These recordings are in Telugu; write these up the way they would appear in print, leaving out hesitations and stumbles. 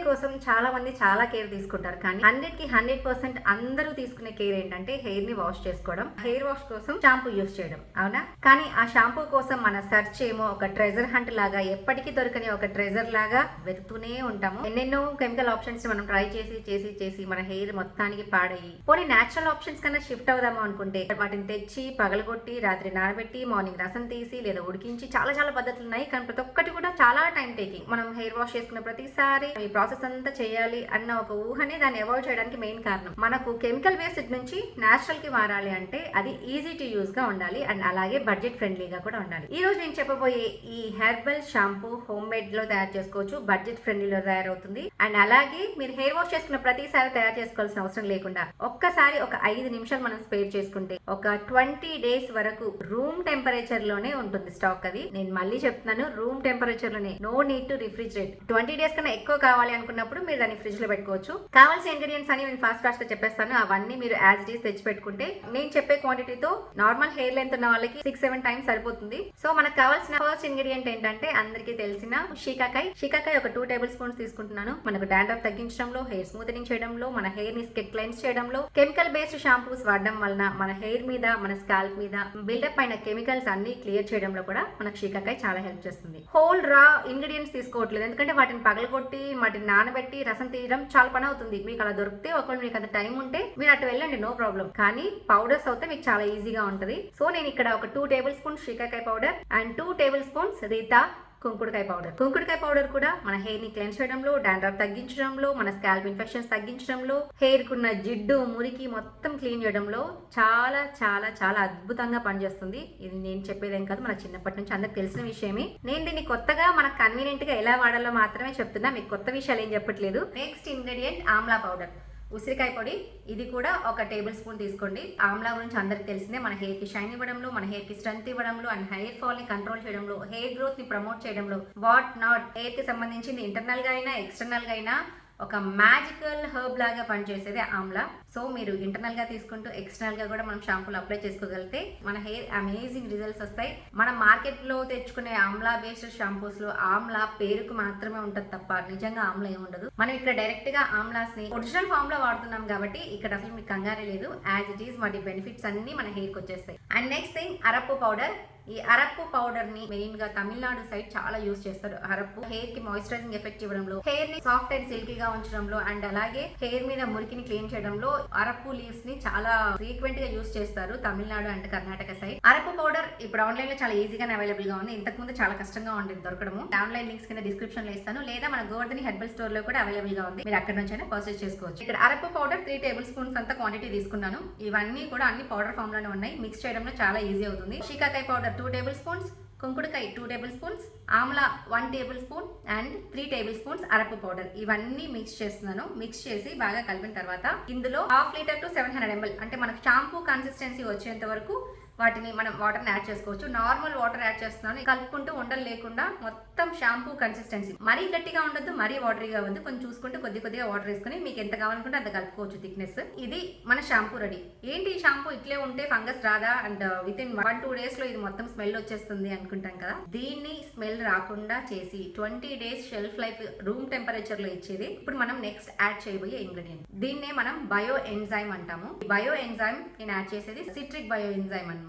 కోసం చాలా మంది చాలా కేర్ తీసుకుంటారు, కానీ 100% అందరూ తీసుకునే కేర్ ఏంటంటే హెయిర్ ని వాష్ చేసుకోవడం, హెయిర్ వాష్ కోసం షాంపూ యూస్ చేయడం, అవునా? కానీ ఆ షాంపూ కోసం మన సెర్చ్ ఏమో ఒక ట్రెజర్ హంట్ లాగా, ఎప్పటికీ దొరకని ఒక ట్రెజర్ లాగా వెతుకుతూనే ఉంటాము. ఎన్నెన్నో కెమికల్ ఆప్షన్స్ మనం ట్రై చేసి చేసి చేసి మన హెయిర్ మొత్తానికి పాడయ్యి పోనీ న్యాచురల్ ఆప్షన్స్ కన్నా షిఫ్ట్ అవుదాము అనుకుంటే వాటిని తెచ్చి పగలగొట్టి రాత్రి నానబెట్టి మార్నింగ్ రసం తీసి లేదా ఉడికించి చాలా చాలా పద్ధతులు ఉన్నాయి. కానీ ప్రతి ఒక్కటి కూడా చాలా టైం టేకింగ్. మనం హెయిర్ వాష్ చేసుకున్న ప్రతిసారి ఈ ప్రాసెస్ అంతా చేయాలి అన్న ఒక ఊహనే దాన్ని అవాయిడ్ చేయడానికి మెయిన్ కారణం. మనకు కెమికల్ బేస్డ్ నుంచి న్యాచురల్ కి మారాలి అంటే అది ఈజీ టు యూజ్ గా ఉండాలి అండ్ అలాగే బడ్జెట్ ఫ్రెండ్లీగా కూడా ఉండాలి. ఈ రోజు నేను చెప్పబోయే ఈ హెర్బల్ షాంపూ హోమ్ మేడ్ లో తయారు చేసుకోవచ్చు, బడ్జెట్ ఫ్రెండ్లీలో తయారవుతుంది అండ్ అలాగే మీరు హెయిర్ వాష్ చేసుకున్న ప్రతిసారి తయారు చేసుకోవాల్సిన అవసరం లేకుండా ఒక్కసారి ఒక 5 నిమిషాలు మనం స్పేర్ చేసుకుంటే ఒక 20 డేస్ వరకు రూమ్ టెంపరేచర్ లోనే ఉంటుంది స్టాక్. అది నేను మళ్ళీ చెప్తున్నాను, రూమ్ టెంపరేచర్ లోనే, no need to refrigerate. 20 days కన్నా ఎక్కువ కావాలి అనుకున్నప్పుడు మీరు దాన్ని ఫ్రిడ్జ్ లో పెట్టుకోవచ్చు. కావాల్సిన ఇంగ్రీడియంట్స్ అని నేను ఫాస్ట్ గా చెప్పేస్తాను, అవన్నీ మీరు యాజ్ ఇట్ ఈస్ తెచ్చి పెట్టుకుంటే నేను చెప్పే క్వాంటిటీతో నార్మల్ హెయిర్ లెంత్ ఉన్న వాళ్ళకి 6-7 టైమ్స్ సరిపోతుంది. సో మనకు కావాల్సిన ఫస్ట్ ఇంగ్రీడియంట్ ఏంటంటే అందరికీ తెలిసిన షీకాకాయ ఒక 2 టేబుల్ స్పూన్స్ తీసుకుంటున్నాను. మనకు డాండ్రఫ్ తగ్గించడంలో, హెయిర్ స్మూతనింగ్ చేయడంలో, మన హెయిర్ ని క్లెన్స్ చేయడంలో, కెమికల్ బేస్డ్ షాంపూస్ వాడడం వలన మన హెయిర్ మీద మన స్కాల్ప్ మీద బిల్డప్ అయిన కెమికల్స్ అన్ని క్లియర్ చేయడంలో కూడా మనకు షీకాకాయ చాలా హెల్ప్ చేస్తుంది. హోల్ రా ఇంగ్రీడియంట్స్ తీసుకోవట్లేదు, ఎందుకంటే వాటిని పగలగొట్టి వాటిని నానబెట్టి రసం తీయడం చాలా పని అవుతుంది. మీకు అలా దొరికితే ఒకవేళ మీకు అంత టైం ఉంటే మీరు అటు వెళ్ళండి, నో ప్రాబ్లం. కానీ పౌడర్స్ అయితే మీకు చాలా ఈజీగా ఉంటుంది. సో నేను ఇక్కడ ఒక 2 tablespoons shikakai powder and 2 tablespoons reetha కుంకుడుకాయ పౌడర్ కూడా మన హెయిర్ ని క్లెన్స్ చేయడంలో, డాండ్రఫ్ తగ్గించడంలో, మన స్కాల్ప్ ఇన్ఫెక్షన్స్ తగ్గించడంలో, హెయిర్ కున్న జిడ్డు మురికి మొత్తం క్లీన్ చేయడంలో చాలా చాలా చాలా అద్భుతంగా పనిచేస్తుంది. ఇది నేను చెప్పేదేం కాదు, మన చిన్నప్పటి నుంచి అందరికి తెలిసిన విషయమే. నేను దీన్ని కొత్తగా మనకు కన్వీనియంట్ గా ఎలా వాడాలో మాత్రమే చెప్తున్నా, మీకు కొత్త విషయాలు ఏం చెప్పట్లేదు. నెక్స్ట్ ఇంగ్రీడియంట్ ఆమ్లా పౌడర్, ఉసిరికాయ పొడి. ఇది కూడా ఒక టేబుల్ స్పూన్ తీసుకోండి. ఆమ్లా గురించి అందరికి తెలిసిందే, మన హెయిర్ కి షైన్ ఇవ్వడంలో, మన హెయిర్ కి స్ట్రెంత్ ఇవ్వడంలో అండ్ హెయిర్ ఫాల్ ని కంట్రోల్ చేయడంలో, హెయిర్ గ్రోత్ ని ప్రమోట్ చేయడంలో, వాట్ నాట్, హెయిర్ కి సంబంధించింది ఇంటర్నల్ గా అయినా ఎక్స్టర్నల్ గా అయినా ఒక మ్యాజికల్ హర్బ్ లాగా పనిచేసేది ఆమ్లా. సో మీరు ఇంటర్నల్ గా తీసుకుంటూ ఎక్స్టర్నల్ గా కూడా మనం షాంపూలు అప్లై చేసుకోగలిగితే మన హెయిర్ అమేజింగ్ రిజల్ట్స్ వస్తాయి. మనం మార్కెట్ లో తెచ్చుకునే ఆమ్లా బేస్డ్ షాంపూస్ లో ఆమ్లా పేరుకు మాత్రమే ఉంటది తప్ప నిజంగా ఆమ్లా ఏమి ఉండదు. మనం ఇక్కడ డైరెక్ట్ గా ఆమ్లాస్ ని ఒరిజినల్ ఫామ్ లో వాడుతున్నాం కాబట్టి ఇక్కడ అసలు మీకు కంగారే లేదు. యాజ్ ఇట్ ఈస్ వాటి బెనిఫిట్స్ అన్ని మన హెయిర్ కి వచ్చేస్తాయి. And next thing arappu powder. ఈ అరప్పు పౌడర్ ని మెయిన్ గా తమిళనాడు సైడ్ చాలా యూజ్ చేస్తారు. అరప్పు హెయిర్ కి మాయిశ్చరైజింగ్ ఎఫెక్ట్ ఇవ్వడంలో, హెయిర్ ని సాఫ్ట్ అండ్ సిల్కీగా ఉంచడంలో అండ్ అలాగే హెయిర్ మీద మురికిని క్లీన్ చేయడంలో అరప్పు లీవ్స్ ని చాలా ఫ్రీక్వెంట్ గా యూజ్ చేస్తారు Tamil Nadu and Karnataka side. Arappu powder ఇప్పుడు ఆన్లైన్ లో చాలా ఈజీగా అవైలబుల్ గా ఉంది. ఇంతకు ముందు చాలా కష్టంగా ఉండేది దొరకడము. ఆన్లైన్ లింక్స్ కింద డిస్క్రిప్షన్ లో ఇస్తాను, లేదా మన గోవర్ధని హెర్బల్ స్టోర్ లో కూడా అవైలబుల్ గా ఉంది, మీరు అక్కడ నుంచి పర్చేస్ చేసుకోవచ్చు. ఇక్కడ అరప్పు పౌడర్ 3 టేబుల్ స్పూన్స్ అంత క్వాంటిటీ తీసుకున్నాను. ఇవన్నీ కూడా అన్ని పౌడర్ ఫామ్ లోనే ఉన్నాయి, మిక్స్ చేయడంలో చాలా ఈజీ అవుతుంది. షీకాకాయ పౌడర్ 2 టేబుల్ స్పూన్స్, కుంకుడుకాయ 2 tablespoons, amla 1 tablespoon and 3 tablespoons arappu powder. ఇవన్నీ మిక్స్ చేస్తున్నాను. మిక్స్ చేసి బాగా కలిపిన తర్వాత ఇందులో 1/2 లీటర్ టు 700 ml అంటే మనకు షాంపూ కన్సిస్టెన్సీ వచ్చేంత వరకు వాటిని మనం వాటర్ యాడ్ చేసుకోవచ్చు. నార్మల్ వాటర్ యాడ్ చేస్తున్నాను, కలుపుకుంటూ ఉండలు లేకుండా మొత్తం షాంపూ కన్సిస్టెన్సీ. మరీ గట్టిగా ఉండద్దు, మరీ వాటరీగా ఉండదు, కొంచెం చూసుకుంటూ కొద్దిగా వాటర్ వేసుకుని మీకు ఎంత కావాలనుకుంటే అంత కలుపుకోవచ్చు థిక్నెస్. ఇది మన షాంపూ రెడీ. ఏంటి ఈ షాంపూ ఇట్లే ఉంటే ఫంగస్ రాదా అండ్ విత్ ఇన్ 1-2 డేస్ లో ఇది మొత్తం స్మెల్ వచ్చేస్తుంది అనుకుంటాం కదా. దీన్ని స్మెల్ రాకుండా చేసి 20 days shelf life room temperature లో ఇచ్చేది ఇప్పుడు మనం నెక్స్ట్ యాడ్ చేయబోయే ఇంగ్రీడియంట్. దీన్నే మనం బయో ఎంజైమ్ అంటాము. బయో ఎంజైమ్ నేను యాడ్ చేసేది సిట్రిక్ బయో ఎంజైమ్ అనమాట.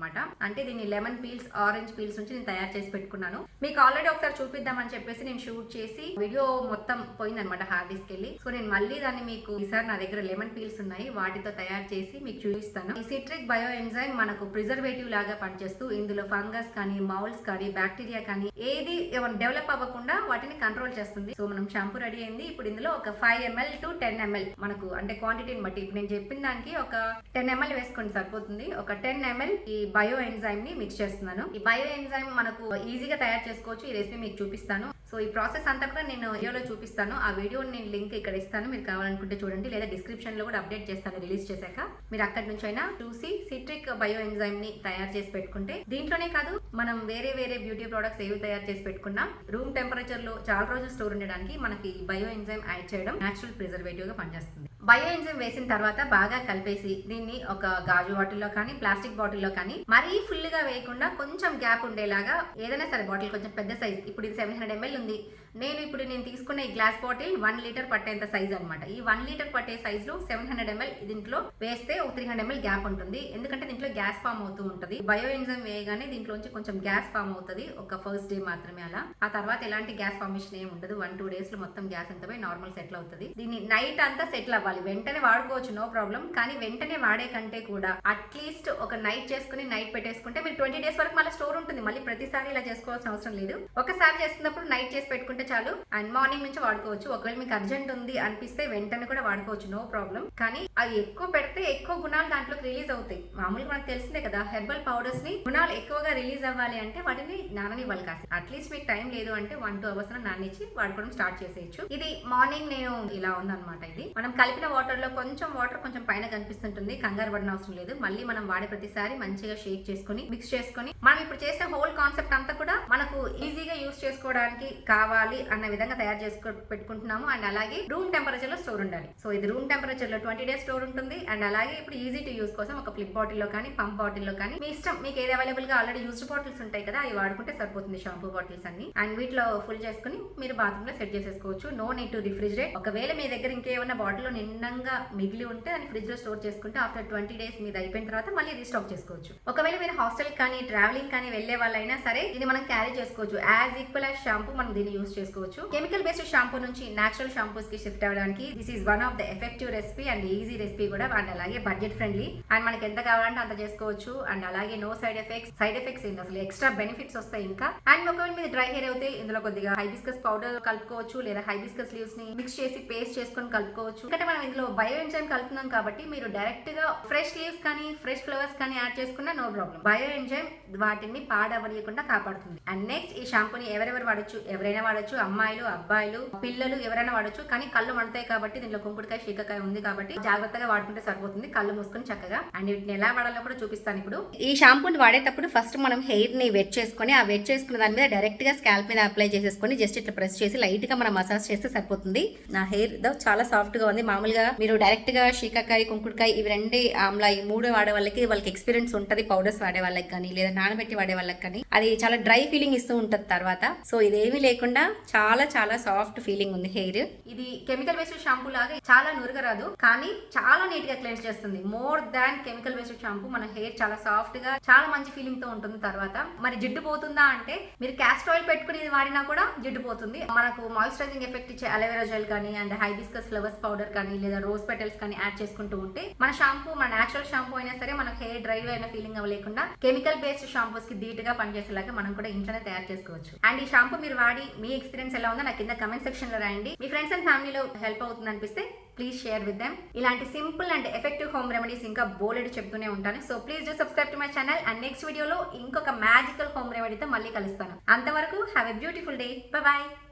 అంటే దీన్ని లెమన్ పీల్స్, ఆరెంజ్ పీల్స్ నుంచి నేను తయారు చేసి పెట్టుకున్నాను. మీకు ఆల్రెడీ ఒకసారి చూపిద్దామని చెప్పేసి నేను షూట్ చేసి వీడియో మొత్తం పోయిందనమాట హార్డ్ డిస్క్ వెళ్ళి. సో నేను మళ్ళీ దాన్ని మీకు ఈసారి నా దగ్గర లెమన్ పీల్స్ ఉన్నాయి, వాటితో తయారు చేసి మీకు చూపిస్తాను. ఈ సిట్రిక్ బయో ఎంజైమ్ మనకు ప్రిజర్వేటివ్ లాగా పనిచేస్తూ ఇందులో ఫంగస్ కానీ, మౌల్స్ కానీ, బ్యాక్టీరియా కానీ ఏది డెవలప్ అవ్వకుండా వాటిని కంట్రోల్ చేస్తుంది. సో మనం షాంపూ రెడీ అయింది. ఇప్పుడు ఇందులో ఒక 5 ml to 10 ml మనకు అంటే క్వాంటిటీని బట్టి ఇప్పుడు నేను చెప్పిన దానికి ఒక 10 ml వేసుకొని సరిపోతుంది. ఒక 10 ml ఈ బయో ఎంజైమ్ ని మిక్స్ చేస్తున్నాను. ఈ బయో ఎంజైమ్ మనకు ఈజీగా తయారు చేసుకోవచ్చు. ఈ రెసిపీ మీకు చూపిస్తాను. సో ఈ ప్రాసెస్ అంతా కూడా నేను వీడియోలో చూపిస్తాను. ఆ వీడియో నేను లింక్ ఇక్కడ ఇస్తాను, మీరు కావాలనుకుంటే చూడండి, లేదా డిస్క్రిప్షన్ లో కూడా అప్డేట్ చేస్తాను రిలీజ్ చేశాక. మీరు అక్కడి నుంచి అయినా చూసి సిట్రిక్ బయో ఎంజైమ్ ని తయారు చేసి పెట్టుకుంటే, దీంట్లోనే కాదు మనం వేరే బ్యూటీ ప్రొడక్ట్స్ ఏవి తయారు చేసి పెట్టుకున్నా రూమ్ టెంపరేచర్ లో చాలా రోజులు స్టోర్ ఉండడానికి మనకి బయో ఎంజైమ్ యాడ్ చేయడం నేచురల్ ప్రిజర్వేటివ్ గా పనిచేస్తుంది. బయో ఎంజైమ్ వేసిన తర్వాత బాగా కలిపేసి దీన్ని ఒక గాజు బాటిల్లో కానీ, ప్లాస్టిక్ బాటిల్లో కానీ మరీ ఫుల్ గా వేయకుండా కొంచెం గ్యాప్ ఉండేలాగా ఏదైనా సరే బాటిల్ కొంచెం పెద్ద సైజ్, ఇప్పుడు ఇది 700 ml ఉంది, నేను తీసుకున్న ఈ గ్లాస్ బాటిల్ 1 లీటర్ పట్టేంత సైజ్ అనమాట. ఈ 1 లీటర్ పట్టే సైజ్ లో 700 ml దీంట్లో వేస్తే ఒక 300 ml గ్యాప్ ఉంటుంది. ఎందుకంటే దీంట్లో గ్యాస్ ఫామ్ అవుతూ ఉంటుంది. బయో ఎంజైమ్ వేయగానే దీంట్లోంచి కొంచెం గ్యాస్ ఫామ్ అవుతుంది ఒక ఫస్ట్ డే మాత్రమే. అలా ఆ తర్వాత ఎలాంటి గ్యాస్ ఫార్మేషన్ ఏమి ఉండదు. 1-2 days లో మొత్తం గ్యాస్ అంతా పోయి నార్మల్ సెటిల్ అవుతుంది. దీన్ని నైట్ అంతా సెటిల్ అవ్వాలి. వెంటనే వాడుకోవచ్చు, నో ప్రాబ్లం. కానీ వెంటనే వాడే కంటే కూడా అట్లీస్ట్ ఒక నైట్ చేసుకుని నైట్ పెట్టేసుకుంటే మీరు 20 days వరకు మళ్ళీ స్టోర్ ఉంటుంది. మళ్ళీ ప్రతిసారి ఇలా చేసుకోవాల్సిన అవసరం లేదు. ఒకసారి చేసుకున్నప్పుడు నైట్ చేసి పెట్టుకుంటే చాలు అండ్ మార్నింగ్ నుంచి వాడుకోవచ్చు. ఒకవేళ మీకు అర్జెంట్ ఉంది అనిపిస్తే వెంటనే కూడా వాడుకోవచ్చు, నో ప్రాబ్లం. కానీ అవి ఎక్కువ పెడితే ఎక్కువ గుణాలు దాంట్లోకి రిలీజ్ అవుతాయి. మామూలుగా మనకు తెలిసిందే కదా, హెర్బల్ పౌడర్స్ ని గుణాలు ఎక్కువగా రిలీజ్ అవ్వాలి అంటే వాటిని నాననివ్వాలి కాసి. అట్లీస్ట్ మీకు టైం లేదు అంటే 1-2 hours నానిచ్చి వాడుకోవడం స్టార్ట్ చేసేయచ్చు. ఇది మార్నింగ్ నేను ఇలా ఉందన్నమాట. ఇది మనం కలిపిన వాటర్ లో కొంచెం వాటర్ కొంచెం పైన కనిపిస్తుంటుంది, కంగారు పడిన అవసరం లేదు. మళ్ళీ మనం వాడే ప్రతిసారి మంచిగా షేక్ చేసుకుని మిక్స్ చేసుకుని మనం ఇప్పుడు చేసిన హోల్ కాన్సెప్ట్ అంతా కూడా మనకు ఈజీగా యూస్ చేసుకోవడానికి కావాలి అన్న విధంగా తయారు చేసుకో పెట్టుకుంటున్నాము. అండ్ అలాగే రూమ్ టెంపరేచర్ లో స్టోర్ ఉండాలి. సో ఇది రూమ్ టెంపరేచర్ లో 20 days స్టోర్ ఉంటుంది. అండ్ అలాగే ఇప్పుడు ఈజీ టు యూస్ కోసం ఒక ఫ్లిప్ బాటిల్ లో కానీ పంప్ బాటిల్ లో కానీ మీ ఇష్టం, మీకు ఏది అవైలబుల్ గా ఆల్రెడీ యూస్డ్ బాటిల్స్ ఉంటాయి కదా, అవి వాడుకుంటే సరిపోతుంది. షాంపూ బాటిల్స్ అన్ని అండ్ వీటిలో ఫుల్ చేసుకుని మీరు బాత్రూమ్ లో సెట్ చేసేసుకోవచ్చు. No need to refrigerate. ఒకవేళ మీ దగ్గర ఇంకేమైనా బాటిల్ లో నిండంగా మిగిలి ఉంటే దాన్ని ఫ్రిడ్జ్ లో స్టోర్ చేసుకుంటే ఆఫ్టర్ 20 days మీద అయిపోయిన తర్వాత మళ్ళీ రీస్టాక్ చేసుకోవచ్చు. ఒకవేళ మీరు హాస్టల్ కానీ ట్రావెలింగ్ కానీ వెళ్లే వాళ్ళైనా సరే దీన్ని మనం క్యారీ చేసుకోవచ్చు. యాజ్ ఈక్వల్ యాజ్ షాంపూ మనం దీన్ని యూస్ చేసుకోవచ్చు. కెమికల్ బేస్డ్ షాంపూ నుంచి నేచురల్ షాంపూస్ కి షిఫ్ట్ అవ్వడానికి this is one of the effective recipe and easy recipe కూడా. అండ్ అలాగే బడ్జెట్ ఫ్రెండ్లీ అండ్ మనకి ఎంత కావాలంటే అంత చేసుకోవచ్చు. అండ్ అలాగే నో సైడ్ ఎఫెక్ట్స్ ఏంటి అసలు ఎక్స్ట్రా బెనిఫిట్స్ వస్తాయి ఇంకా. అండ్ ఒకవేళ మీద డ్రై హెయిర్ అయితే ఇందులో కొద్దిగా హైబిస్కస్ పౌడర్ కలుపుకోవచ్చు, లేదా హైబిస్కస్ లీవ్స్ ని మిక్స్ చేసి పేస్ట్ చేసుకొని కలుపుకోవచ్చు. ఎందుకంటే మనం ఇందులో బయో ఎంజైమ్ కలుపుతున్నాం కాబట్టి మీరు డైరెక్ట్ గా ఫ్రెష్ లీవ్స్ కానీ ఫ్రెష్ ఫ్లవర్స్ కానీ యాడ్ చేసుకున్నా నో ప్రాబ్లం. బయో ఎంజైమ్ వాటిని పాడవనియకుండా కాపాడుతుంది. అండ్ నెక్స్ట్ ఈ షాంపూని ఎవరెవరు వాడచ్చు, ఎవరైనా వాడచ్చు, అమ్మాయిలు అబ్బాయిలు పిల్లలు ఎవరైనా వాడచ్చు. కానీ కళ్ళు మండుతాయి కాబట్టి దీనిలో కుంకుడుకాయ శీకాకాయ ఉంది కాబట్టి జాగ్రత్తగా వాడుకుంటే సరిపోతుంది, కళ్ళు మూసుకొని చక్కగా. అండ్ వీటిని ఎలా వాడాలో కూడా చూపిస్తాను ఇప్పుడు. ఈ షాంపూని వాడేటప్పుడు ఫస్ట్ మనం హెయిర్ ని వెట్ చేసుకొని ఆ వెట్ చేసుకున్న దాని మీద డైరెక్ట్ గా స్కాల్ప్ మీద అప్లై చేసేసుకొని జస్ట్ ఇట్లా ప్రెస్ చేసి లైట్ గా మనం మసాజ్ చేస్తే సరిపోతుంది. నా హెయిర్ చాలా సాఫ్ట్ గా ఉంది. మామూలుగా మీరు డైరెక్ట్ గా శీకాకాయ కుంకుడుకాయ ఇవి రెండే ఆమ్లా ఈ మూడు వాడే వాళ్ళకి ఎక్స్పీరియన్స్ ఉంటుంది. పౌడర్స్ వాడే వాళ్ళకి కానీ లేదా నానబెట్టి వాడే వాళ్ళకి కానీ అది చాలా డ్రై ఫీలింగ్ ఇస్తూ ఉంటుంది తర్వాత. సో ఇదేమీ లేకుండా చాలా చాలా సాఫ్ట్ ఫీలింగ్ ఉంది హెయిర్. ఇది కెమికల్ బేస్డ్ షాంపూ లాగా చాలా నురగరాదు కానీ చాలా నీట్ గా క్లెన్స్ చేస్తుంది. More than chemical based shampoo మన హెయిర్ చాలా సాఫ్ట్ గా చాలా మంచి ఫీలింగ్ తో ఉంటుంది తర్వాత. మరి జిడ్డు పోతుందా అంటే మీరు క్యాస్టర్ ఆయిల్ పెట్టుకుని ఇది వాడినా కూడా జిడ్డు పోతుంది. మనకు మాయిశ్చరైజింగ్ ఎఫెక్ట్ ఇచ్చే అలోవెరా జెల్ కానీ అండ్ హైబిస్కస్ ఫ్లవర్స్ పౌడర్ కానీ లేదా రోజ్ పెటల్స్ కానీ యాడ్ చేసుకుంటూ ఉంటే మన షాంపూ మన నేచురల్ షాంపూ అయినా సరే మన హెయిర్ డ్రై అయిన ఫీలింగ్ అవ్వలేకుండా కెమికల్ బేస్డ్ షాంపూస్ కి ధీటుగా పనిచేసేలాగా మనం కూడా ఇంట్లోనే తయారు చేసుకోవచ్చు. అండ్ ఈ షాంపూ మీరు వాడి మీ ఎక్స్పీరియన్స్ ఎలా ఉందో నాకు కింద కమెంట్ సెక్షన్ లో రాయండి. మీ ఫ్రెండ్స్ అండ్ ఫ్యామిలీలో హెల్ప్ అవుతుంది అనిపిస్తే ప్లీజ్ షేర్ విత్ దెమ్. ఇలాంటి simple and effective home remedies ఇంకా బోలెడ్ చెప్తూనే ఉంటాను. So please do subscribe to my channel and next వీడియోలో ఇంకొక మ్యాజికల్ హోమ్ రెమెడీతో మళ్ళీ కలుస్తాను. అంతవరకు have a beautiful day. Bye bye.